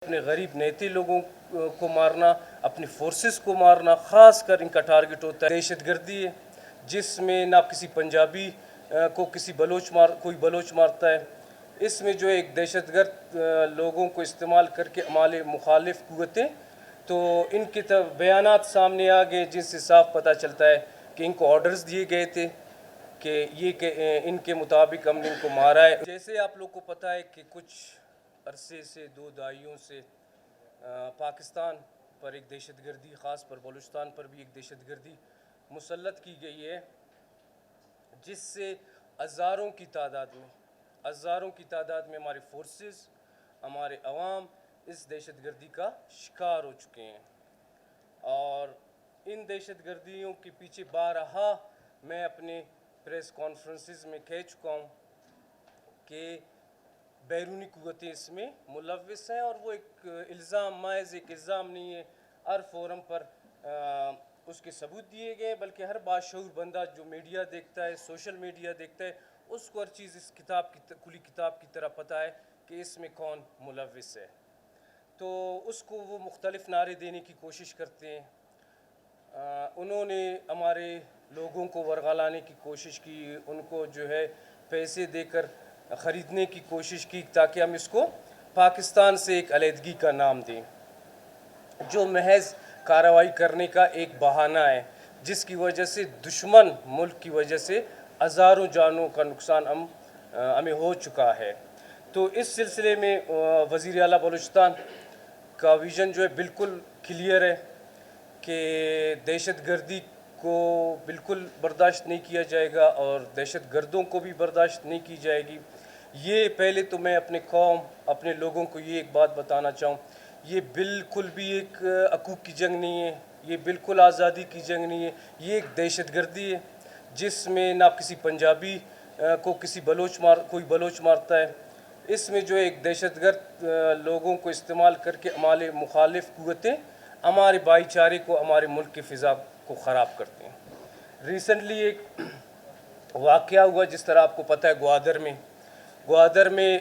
اپنے غریب نیتی لوگوں کو مارنا، اپنی فورسز کو مارنا، خاص کر ان کا ٹارگٹ ہوتا ہے دہشت گردی ہے، جس میں نہ کسی پنجابی کو کوئی بلوچ مارتا ہے۔ اس میں جو ایک دہشت گرد لوگوں کو استعمال کر کے ہمارے مخالف قوتیں، تو ان کے بیانات سامنے آ گئے جن سے صاف پتہ چلتا ہے کہ ان کو آرڈرز دیے گئے تھے کہ ان کے مطابق ہم نے ان کو مارا ہے۔ جیسے آپ لوگ کو پتہ ہے کہ کچھ عرصے سے 2 دہائیوں سے پاکستان پر ایک دہشت گردی، خاص پر بلوچستان پر بھی ایک دہشت گردی مسلط کی گئی ہے، جس سے ہزاروں کی تعداد میں ہماری فورسز، ہمارے عوام اس دہشت گردی کا شکار ہو چکے ہیں۔ اور ان دہشت گردیوں کے پیچھے بارہا میں اپنے پریس کانفرنسز میں کہہ چکا ہوں کہ بیرونی قوتیں اس میں ملوث ہیں، اور وہ ایک الزام، محض ایک الزام نہیں ہے، ہر فورم پر اس کے ثبوت دیے گئے، بلکہ ہر باشعور بندہ جو میڈیا دیکھتا ہے، سوشل میڈیا دیکھتا ہے، اس کو ہر چیز اس کھلی کتاب کی طرح پتہ ہے کہ اس میں کون ملوث ہے۔ تو اس کو وہ مختلف نعرے دینے کی کوشش کرتے ہیں۔ انہوں نے ہمارے لوگوں کو ورغلانے کی کوشش کی، ان کو جو ہے پیسے دے کر خریدنے کی کوشش کی تاکہ ہم اس کو پاکستان سے ایک علیحدگی کا نام دیں، جو محض کارروائی کرنے کا ایک بہانہ ہے، جس کی وجہ سے دشمن ملک کی وجہ سے ہزاروں جانوں کا نقصان ہمیں ہو چکا ہے۔ تو اس سلسلے میں وزیر اعلیٰ بلوچستان کا ویژن جو ہے بالکل کلیئر ہے کہ دہشت گردی کو بالکل برداشت نہیں کیا جائے گا، اور دہشت گردوں کو بھی برداشت نہیں کی جائے گی۔ یہ پہلے تو میں اپنے قوم، اپنے لوگوں کو یہ ایک بات بتانا چاہوں، یہ بالکل بھی ایک حقوق کی جنگ نہیں ہے، یہ بالکل آزادی کی جنگ نہیں ہے، یہ ایک دہشت گردی ہے جس میں نہ کسی پنجابی کو کوئی بلوچ مارتا ہے۔ اس میں جو ایک دہشت گرد لوگوں کو استعمال کر کے ہمارے مخالف قوتیں ہمارے بھائی چارے کو، ہمارے ملک کی فضا کو خراب کرتے ہیں۔ ریسنٹلی ایک واقعہ ہوا، جس طرح آپ کو پتہ ہے، گوادر میں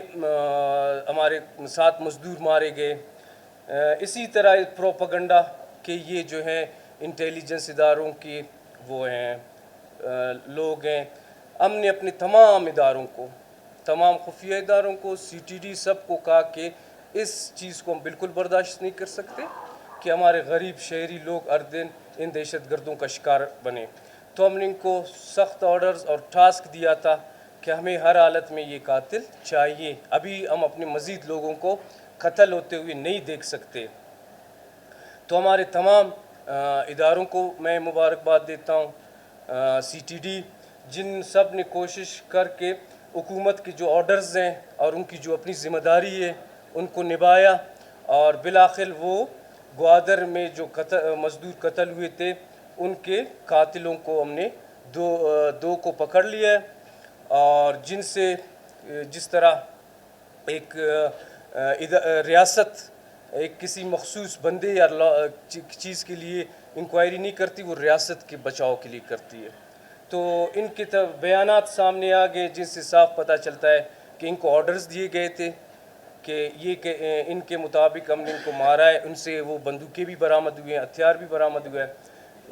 ہمارے 7 مزدور مارے گئے۔ اسی طرح پروپیگنڈا کہ یہ جو ہیں انٹیلیجنس اداروں کی وہ ہیں لوگ ہیں، ہم نے اپنے تمام اداروں کو، تمام خفیہ اداروں کو، CTD سب کو کہا کہ اس چیز کو ہم بالکل برداشت نہیں کر سکتے کہ ہمارے غریب شہری لوگ ہر دن ان دہشت گردوں کا شکار بنے۔ تو ہم نے ان کو سخت آرڈرز اور ٹاسک دیا تھا کہ ہمیں ہر حالت میں یہ قاتل چاہیے، ابھی ہم اپنے مزید لوگوں کو قتل ہوتے ہوئے نہیں دیکھ سکتے۔ تو ہمارے تمام اداروں کو میں مبارکباد دیتا ہوں، CTD، جن سب نے کوشش کر کے حکومت کے جو آرڈرز ہیں اور ان کی جو اپنی ذمہ داری ہے ان کو نبھایا، اور بالآخر وہ گوادر میں جو مزدور قتل ہوئے تھے ان کے قاتلوں کو ہم نے دو کو پکڑ لیا ہے، اور جن سے جس طرح ایک ریاست ایک کسی مخصوص بندے یا چیز کے لیے انکوائری نہیں کرتی، وہ ریاست کے بچاؤ کے لیے کرتی ہے۔ تو ان کے بیانات سامنے آ گئے جن سے صاف پتہ چلتا ہے کہ ان کو آرڈرز دیے گئے تھے کہ ان کے مطابق ہم نے ان کو مارا ہے۔ ان سے وہ بندوقیں بھی برآمد ہوئے ہیں، ہتھیار بھی برآمد ہوئے ہیں۔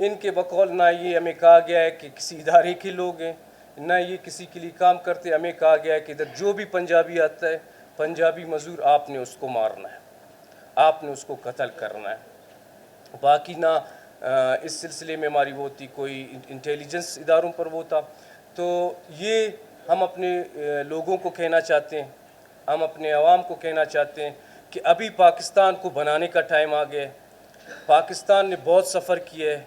ان کے بقول نہ یہ ہمیں کہا گیا ہے کہ کسی ادارے کے لوگ ہیں، نہ یہ کسی کے لیے کام کرتے، ہمیں کہا گیا ہے کہ ادھر جو بھی پنجابی آتا ہے، پنجابی مزدور، آپ نے اس کو مارنا ہے، آپ نے اس کو قتل کرنا ہے۔ باقی نہ اس سلسلے میں ہماری وہ تھی کوئی انٹیلیجنس اداروں پر وہ تھا۔ تو یہ ہم اپنے لوگوں کو کہنا چاہتے ہیں، ہم اپنے عوام کو کہنا چاہتے ہیں کہ ابھی پاکستان کو بنانے کا ٹائم آ گیا ہے۔ پاکستان نے بہت سفر کیا ہے،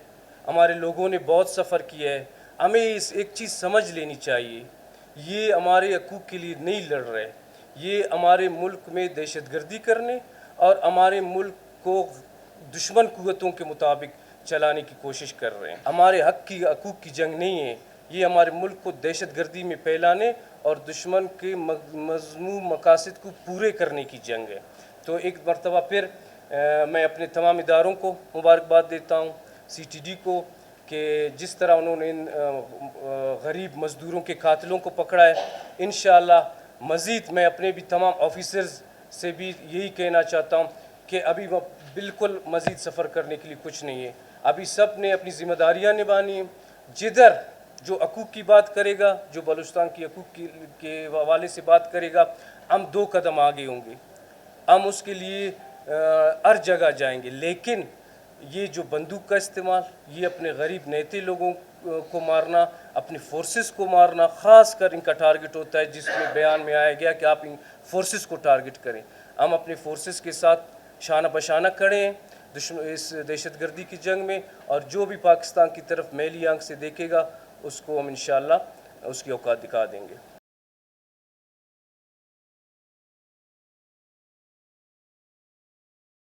ہمارے لوگوں نے بہت سفر کیا ہے۔ ہمیں ایک چیز سمجھ لینی چاہیے، یہ ہمارے حقوق کے لیے نہیں لڑ رہے، یہ ہمارے ملک میں دہشت گردی کرنے اور ہمارے ملک کو دشمن قوتوں کے مطابق چلانے کی کوشش کر رہے ہیں۔ ہمارے حقوق کی جنگ نہیں ہے، یہ ہمارے ملک کو دہشت گردی میں پھیلانے اور دشمن کے مذموم مقاصد کو پورے کرنے کی جنگ ہے۔ تو ایک مرتبہ پھر میں اپنے تمام اداروں کو مبارکباد دیتا ہوں، CTD کو، کہ جس طرح انہوں نے ان غریب مزدوروں کے قاتلوں کو پکڑا ہے۔ انشاءاللہ مزید میں اپنے بھی تمام آفیسرز سے بھی یہی کہنا چاہتا ہوں کہ ابھی وہ بالکل مزید سفر کرنے کے لیے کچھ نہیں ہے. ابھی سب نے اپنی ذمہ داریاں نبھانی ہیں. جدھر جو حقوق کی بات کرے گا, جو بلوچستان کی حقوق کے حوالے سے بات کرے گا, ہم 2 قدم آگے ہوں گے. ہم اس کے لیے ہر جگہ جائیں گے. لیکن یہ جو بندوق کا استعمال, یہ اپنے غریب نیتے لوگوں کو مارنا, اپنی فورسز کو مارنا, خاص کر ان کا ٹارگٹ ہوتا ہے, جس میں بیان میں آیا گیا کہ آپ ان فورسز کو ٹارگٹ کریں. ہم اپنے فورسز کے ساتھ شانہ بشانہ کھڑے ہیں اس دہشت گردی کی جنگ میں, اور جو بھی پاکستان کی طرف میلی آنکھ سے دیکھے گا اس کو ہم انشاءاللہ اس کی اوقات دکھا دیں گے.